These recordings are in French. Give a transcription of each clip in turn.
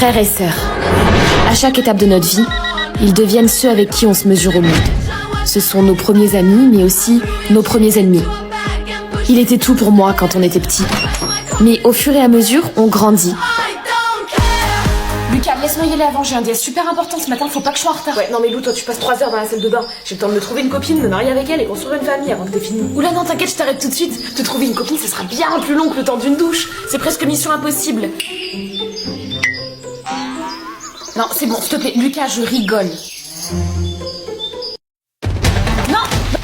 Frères et sœurs. À chaque étape de notre vie, ils deviennent ceux avec qui on se mesure au monde. Ce sont nos premiers amis, mais aussi nos premiers ennemis. Il était tout pour moi quand on était petit. Mais au fur et à mesure, on grandit. Lucas, laisse-moi y aller avant, j'ai un DS super important ce matin, faut pas que je sois en retard. Ouais, non mais Lou, toi tu passes 3 heures dans la salle de bain. J'ai le temps de me trouver une copine, me marier avec elle et construire une famille avant que t'aies fini. Oula non, t'inquiète, je t'arrête tout de suite. Te trouver une copine, ce sera bien plus long que le temps d'une douche. C'est presque mission impossible. Non, c'est bon, s'il te plaît, Lucas, je rigole.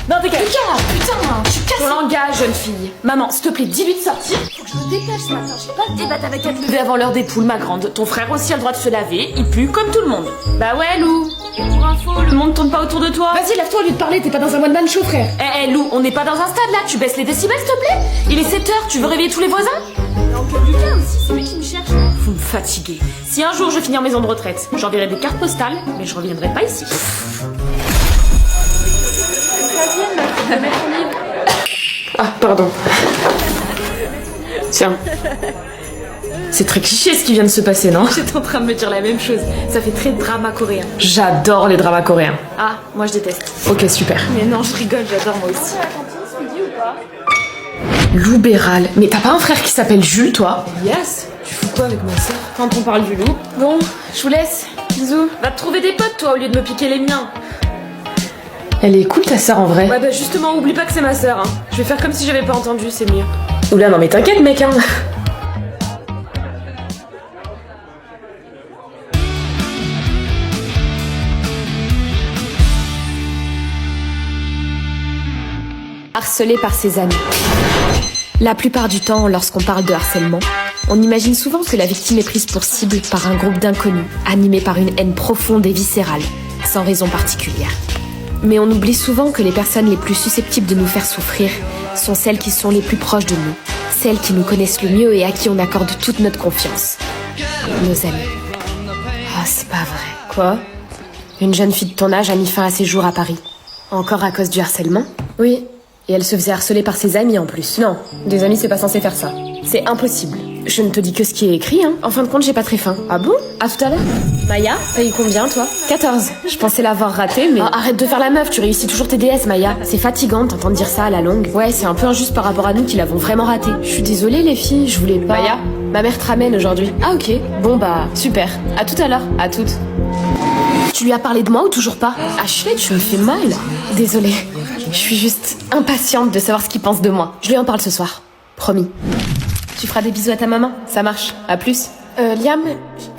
Non, dégage. Lucas, putain, je suis cassée. Ton langage, jeune fille. Maman, s'il te plaît, dis-lui de sortir. Faut que je me dépêche ce matin, j'ai pas de débattre avec elle. Lever avant l'heure des poules, ma grande. Ton frère aussi a le droit de se laver, il pue comme tout le monde. Bah ouais, Lou. Et pour info, le monde tourne pas autour de toi. Vas-y, lève-toi au lieu de parler, t'es pas dans un one-man show, frère. Eh, Lou, on n'est pas dans un stade là, tu baisses les décibels, s'il te plaît. Il est 7h, tu veux réveiller tous les voisins? Lucas aussi, c'est lui qui me cherche. Vous me fatiguez. Si un jour je finis en maison de retraite, j'enverrai des cartes postales, mais je reviendrai pas ici. Ah, pardon. Tiens. C'est très cliché ce qui vient de se passer, non? J'étais en train de me dire la même chose. Ça fait très drama coréen. J'adore les dramas coréens. Ah, moi je déteste. Ok, super. Mais non, je rigole, j'adore moi aussi. Lou Béral. Mais t'as pas un frère qui s'appelle Jules, toi? Yes. Tu fous quoi avec ma sœur? Quand on parle du loup. Bon, je vous laisse. Bisous. Va te trouver des potes, toi, au lieu de me piquer les miens. Elle est cool, ta sœur, en vrai. Ouais, bah justement, oublie pas que c'est ma sœur, hein. Je vais faire comme si j'avais pas entendu, c'est mieux. Oula, non mais t'inquiète, mec, hein. Harcelé par ses amis. La plupart du temps, lorsqu'on parle de harcèlement, on imagine souvent que la victime est prise pour cible par un groupe d'inconnus, animé par une haine profonde et viscérale, sans raison particulière. Mais on oublie souvent que les personnes les plus susceptibles de nous faire souffrir sont celles qui sont les plus proches de nous, celles qui nous connaissent le mieux et à qui on accorde toute notre confiance. Nos amis. Ah, c'est pas vrai. Quoi? Une jeune fille de ton âge a mis fin à ses jours à Paris. Encore à cause du harcèlement? Oui. Et elle se faisait harceler par ses amis en plus. Non, des amis c'est pas censé faire ça. C'est impossible. Je ne te dis que ce qui est écrit, hein. En fin de compte, j'ai pas très faim. Ah bon? À tout à l'heure. Maya, t'as eu combien, toi? 14. Je pensais l'avoir raté, mais... Oh, arrête de faire la meuf, tu réussis toujours tes DS, Maya. C'est fatigant de t'entendre dire ça à la longue. Ouais, c'est un peu injuste par rapport à nous qui l'avons vraiment raté. Je suis désolée, les filles, je voulais pas... Maya, ma mère te ramène aujourd'hui. Ah ok. Bon bah, super. À tout à l'heure. À toutes. Tu lui as parlé de moi ou toujours pas? Ashley, tu me fais mal. Désolée. Je suis juste impatiente de savoir ce qu'il pense de moi. Je lui en parle ce soir. Promis. Tu feras des bisous à ta maman? Ça marche. À plus. Liam,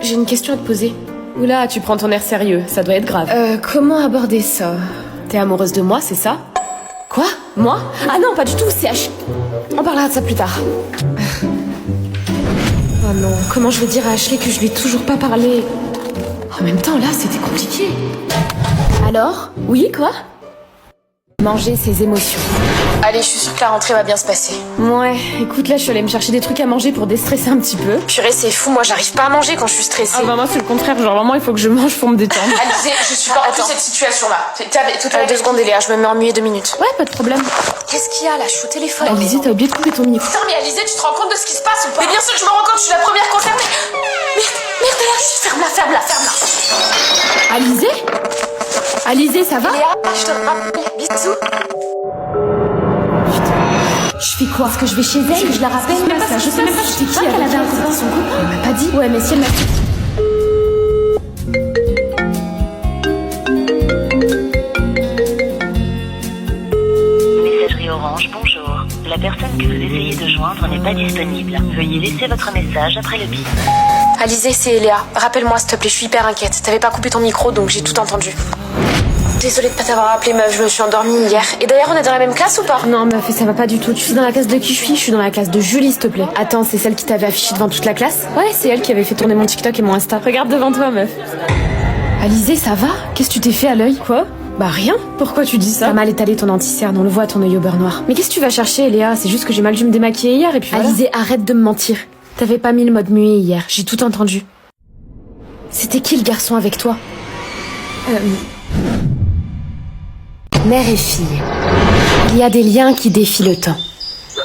j'ai une question à te poser. Oula, tu prends ton air sérieux. Ça doit être grave. Comment aborder ça? T'es amoureuse de moi, c'est ça? Quoi? Moi? Ah non, pas du tout, c'est On parlera de ça plus tard. Oh non, comment je vais dire à Ashley que je lui ai toujours pas parlé? En même temps, là, c'était compliqué. Alors? Oui, quoi? Manger ses émotions. Allez, je suis sûre que la rentrée va bien se passer. Ouais, écoute, là, je suis allée me chercher des trucs à manger pour déstresser un petit peu. Purée, c'est fou, moi j'arrive pas à manger quand je suis stressée. Ah bah moi c'est le contraire, genre vraiment il faut que je mange pour me détendre. Alizé, je supporte plus cette situation-là. Tout à 2 secondes, Eléa, je me mets emmuyée 2 minutes. Ouais, pas de problème. Qu'est-ce qu'il y a là? Je suis au téléphone. Alizé, t'as oublié de couper ton micro. Putain, mais Alizé, tu te rends compte de ce qui se passe ou pas? Mais bien sûr que je me rends compte, je suis la première concernée. Merde, ferme-la. Alizé? Alizé, ça va? Eléa, je te rappelle. Bisous. Je fais quoi? Est-ce que je vais chez elle? Je la rappelle? Je sais même pas, je sais qui elle avait un copain, son copain. Elle m'a pas dit. Ouais, mais si elle m'a dit. Messagerie Orange, bonjour. La personne que vous essayez de joindre n'est pas disponible. Veuillez laisser votre message après le bip. Alizé, c'est Eléa. Rappelle-moi s'il te plaît, je suis hyper inquiète. T'avais pas coupé ton micro, donc j'ai tout entendu. Désolée de pas t'avoir appelé, meuf, je me suis endormie hier. Et d'ailleurs, on est dans la même classe ou pas? Non, meuf, ça va pas du tout. Tu suis dans la classe de qui je suis dans la classe de Julie, s'il te plaît. Attends, c'est celle qui t'avait affiché devant toute la classe? Ouais, c'est elle qui avait fait tourner mon TikTok et mon Insta. Regarde devant toi, meuf. Alizé, ça va? Qu'est-ce que tu t'es fait à l'œil? Quoi? Bah rien. Pourquoi tu dis ça? T'as mal étalé ton anti-cerne, on le voit à ton œil au beurre noir. Mais qu'est-ce que tu vas chercher, Léa? C'est juste que j'ai mal dû me démaquiller hier et puis voilà. Alizé, arrête de me mentir. T'avais pas mis le mode muet hier, j'ai tout entendu. C'était qui le garçon avec toi? Mère et fille. Il y a des liens qui défient le temps.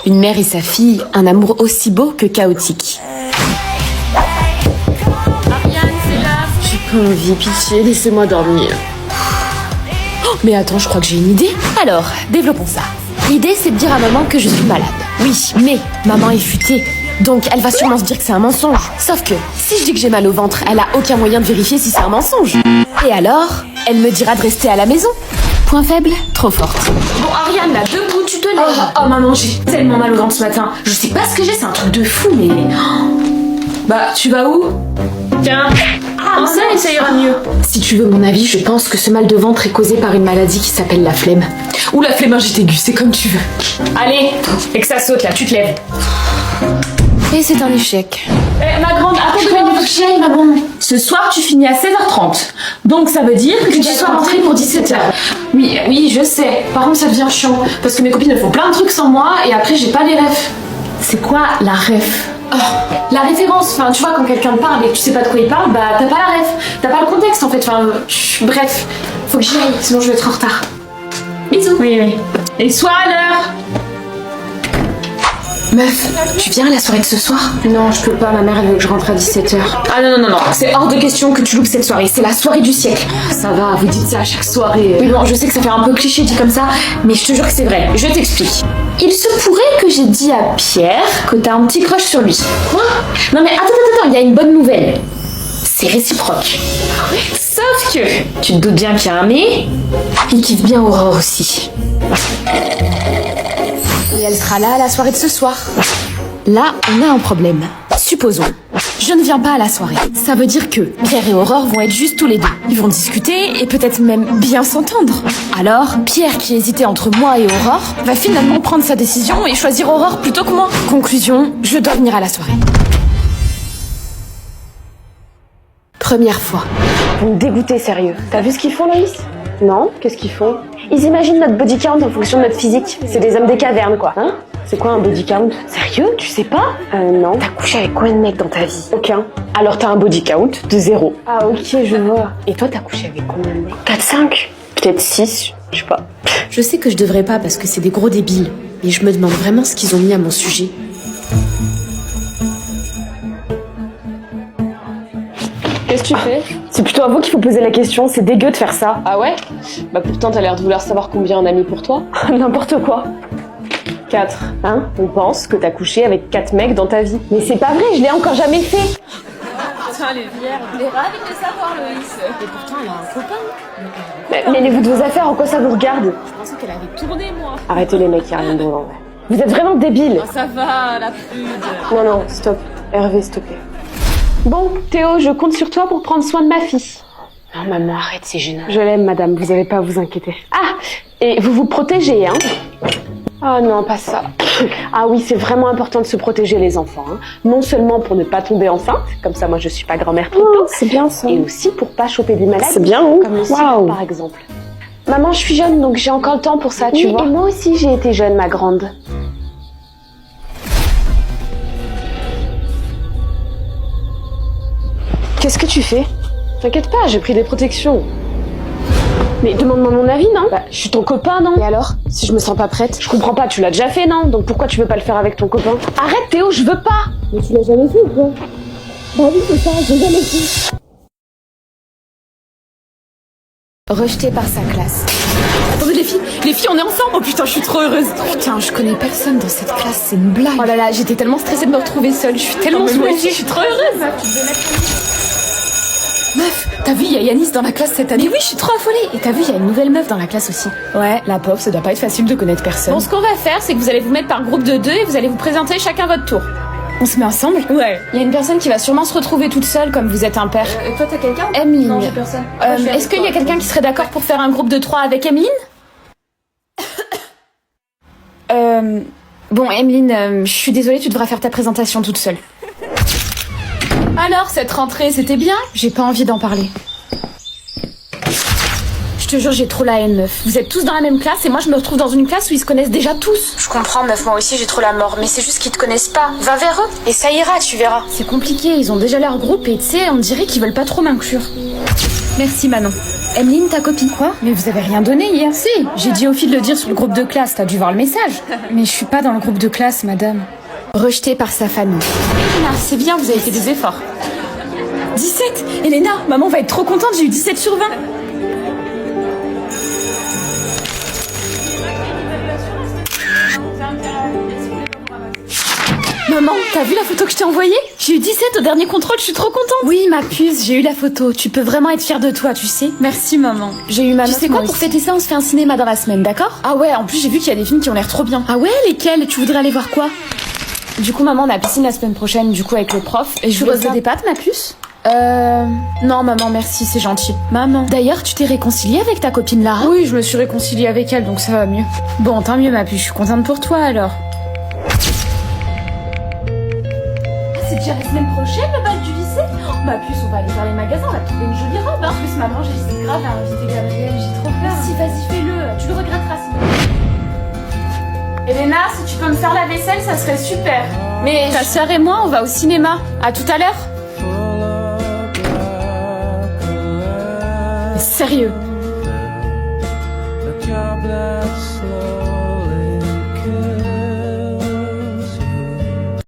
Une mère et sa fille, un amour aussi beau que chaotique. Ariane, pas envie, pitié, laissez-moi dormir. Oh, mais attends, je crois que j'ai une idée. Alors, développons ça. L'idée, c'est de dire à maman que je suis malade. Oui, mais maman est futée. Donc, elle va sûrement se dire que c'est un mensonge. Sauf que, si je dis que j'ai mal au ventre, elle a aucun moyen de vérifier si c'est un mensonge. Et alors, elle me dira de rester à la maison. Point faible, trop forte. Bon, Ariane, là, debout, tu te lèves. Oh, maman, j'ai tellement mal au ventre ce matin. Je sais pas ce que j'ai, c'est un truc de fou, mais... Bah, tu vas où? Tiens, prends ça et ça ira mieux. Si tu veux mon avis, je pense que ce mal de ventre est causé par une maladie qui s'appelle la flemme. Ou la flémingite aiguë, c'est comme tu veux. Allez, et que ça saute là, tu te lèves. Et c'est un échec. Eh, ma grande, attends 2 minutes, maman. Ce soir, tu finis à 16h30. Donc ça veut dire que tu sois rentrée pour 17h. Oui, je sais. Par contre, ça devient chiant. Parce que mes copines, elles font plein de trucs sans moi et après, j'ai pas les refs. C'est quoi la ref? Oh, la référence, enfin tu vois quand quelqu'un te parle et que tu sais pas de quoi il parle, bah t'as pas la ref, t'as pas le contexte en fait, enfin bref, faut que j'y aille, sinon je vais être en retard. Bisous. Oui. Et sois à l'heure. Meuf, tu viens à la soirée de ce soir? Non, je peux pas, ma mère elle veut que je rentre à 17h. Ah non, c'est hors de question que tu loupes cette soirée, c'est la soirée du siècle. Ça va, vous dites ça à chaque soirée. Oui bon, je sais que ça fait un peu cliché dit comme ça, mais je te jure que c'est vrai, je t'explique. Il se pourrait que j'ai dit à Pierre que t'as un petit crush sur lui. Quoi? Non mais attends, il y a une bonne nouvelle. C'est réciproque. Sauf que, tu te doutes bien qu'il y a un mais, il kiffe bien Aurore aussi. Et elle sera là à la soirée de ce soir. Là, on a un problème. Supposons, je ne viens pas à la soirée. Ça veut dire que Pierre et Aurore vont être juste tous les deux. Ils vont discuter et peut-être même bien s'entendre. Alors, Pierre, qui hésitait entre moi et Aurore, va finalement prendre sa décision et choisir Aurore plutôt que moi. Conclusion, je dois venir à la soirée. Première fois. Vous me dégoûtez, sérieux. T'as vu ce qu'ils font, Loïs? Non? Qu'est-ce qu'ils font? Ils imaginent notre body count en fonction de notre physique. C'est des hommes des cavernes, quoi. Hein? C'est quoi un body count? Sérieux? Tu sais pas? Non. T'as couché avec combien de mecs dans ta vie? Aucun. Alors t'as un body count de 0. Ah ok, je vois. Et toi, t'as couché avec combien de mecs? 4, 5? Peut-être 6, je sais pas. Je sais que je devrais pas parce que c'est des gros débiles. Mais je me demande vraiment ce qu'ils ont mis à mon sujet. Qu'est-ce que tu fais? C'est plutôt à vous qu'il faut poser la question, c'est dégueu de faire ça. Ah ouais? Bah pourtant t'as l'air de vouloir savoir combien on a mis pour toi. N'importe quoi. 4. Hein? On pense que t'as couché avec 4 mecs dans ta vie. Mais c'est pas vrai, je l'ai encore jamais fait. Putain, elle est vierge. Elle est ravie de le savoir, Loïs. Et pourtant, elle a un copain. Mêlez-vous de vos affaires, en quoi ça vous regarde? Je pensais qu'elle avait tourné, moi. Arrêtez les mecs, y'a rien de drôle en vrai. Vous êtes vraiment débiles. Oh, ça va, la prude. Non, stop. Hervé, s'il te plaît. Bon, Théo, je compte sur toi pour prendre soin de ma fille. Non maman, arrête, c'est gênant. Je l'aime, madame, vous avez pas à vous inquiéter. Ah, et vous vous protégez, hein? Ah non, pas ça. Ah oui, c'est vraiment important de se protéger les enfants. Hein. Non seulement pour ne pas tomber enceinte, comme ça moi je suis pas grand-mère tout le temps. C'est bien ça. Et aussi pour pas choper des maladies. C'est bien, comme le sida par exemple. Maman, je suis jeune donc j'ai encore le temps pour ça, tu vois. Et moi aussi j'ai été jeune, ma grande. Qu'est-ce que tu fais? T'inquiète pas, j'ai pris des protections. Mais demande-moi mon avis, non? Bah, je suis ton copain, non? Et alors? Si je me sens pas prête? Je comprends pas, tu l'as déjà fait, non? Donc pourquoi tu veux pas le faire avec ton copain? Arrête Théo, je veux pas! Mais tu l'as jamais fait ou quoi? Bah oui, c'est ça, j'ai jamais fait. Rejetée par sa classe. Attendez, les filles, on est ensemble. Oh putain, je suis trop heureuse. Putain, je connais personne dans cette classe, c'est une blague. Oh là là, j'étais tellement stressée de me retrouver seule. Je suis tellement soulagée, je suis trop heureuse. Meuf, t'as vu, il y a Yanis dans la classe cette année? Mais oui, je suis trop affolée. Et t'as vu, il y a une nouvelle meuf dans la classe aussi. Ouais, la pauvre, ça doit pas être facile de connaître personne. Bon, ce qu'on va faire, c'est que vous allez vous mettre par groupe de 2 et vous allez vous présenter chacun votre tour. On se met ensemble? Ouais. Il y a une personne qui va sûrement se retrouver toute seule comme vous êtes un père. Et toi, t'as quelqu'un? Emeline. Non, j'ai personne. Est-ce qu'il y a quelqu'un qui serait d'accord pour faire un groupe de 3 avec Emeline? Bon, Emeline, je suis désolée, tu devras faire ta présentation toute seule. Alors, cette rentrée, c'était bien? J'ai pas envie d'en parler. Je te jure, j'ai trop la haine, meuf. Vous êtes tous dans la même classe et moi je me retrouve dans une classe où ils se connaissent déjà tous. Je comprends, meuf, moi aussi j'ai trop la mort, mais c'est juste qu'ils te connaissent pas. Va vers eux et ça ira, tu verras. C'est compliqué, ils ont déjà leur groupe et tu sais, on dirait qu'ils veulent pas trop m'inclure. Merci Manon. Emeline, ta copie? Quoi? Mais vous avez rien donné hier? Si, j'ai dit aux filles de le dire sur le groupe de classe, t'as dû voir le message. Mais je suis pas dans le groupe de classe, madame. Rejetée par sa famille. Ah, c'est bien, vous avez fait des efforts. 17. Elena, maman va être trop contente, j'ai eu 17 sur 20. Maman, t'as vu la photo que je t'ai envoyée? J'ai eu 17 au dernier contrôle, je suis trop contente. Oui, ma puce, j'ai eu la photo. Tu peux vraiment être fière de toi, tu sais. Merci, maman. J'ai eu ma note. Tu sais quoi, pour fêter ça, on se fait un cinéma dans la semaine, d'accord? Ah ouais, en plus, j'ai vu qu'il y a des films qui ont l'air trop bien. Ah ouais, lesquels? Tu voudrais aller voir quoi? Du coup, maman, on a piscine la semaine prochaine, du coup, avec le prof. Et je veux des pâtes, ma puce? Non, maman, merci, c'est gentil. Maman. D'ailleurs, tu t'es réconciliée avec ta copine Lara? Oui, je me suis réconciliée avec elle, donc ça va mieux. Bon, tant mieux, ma puce, je suis contente pour toi, alors. C'est déjà la semaine prochaine, le bal du lycée? Oh, ma puce, on va aller vers les magasins, on va trouver une jolie robe. En plus, maman, j'hésite grave à inviter Gabriel, j'ai trop peur. Si, vas-y, fais-le, tu le regretteras sinon. Elena, si tu peux me faire la vaisselle, ça serait super. Mais ta sœur et moi, on va au cinéma. À tout à l'heure. Sérieux.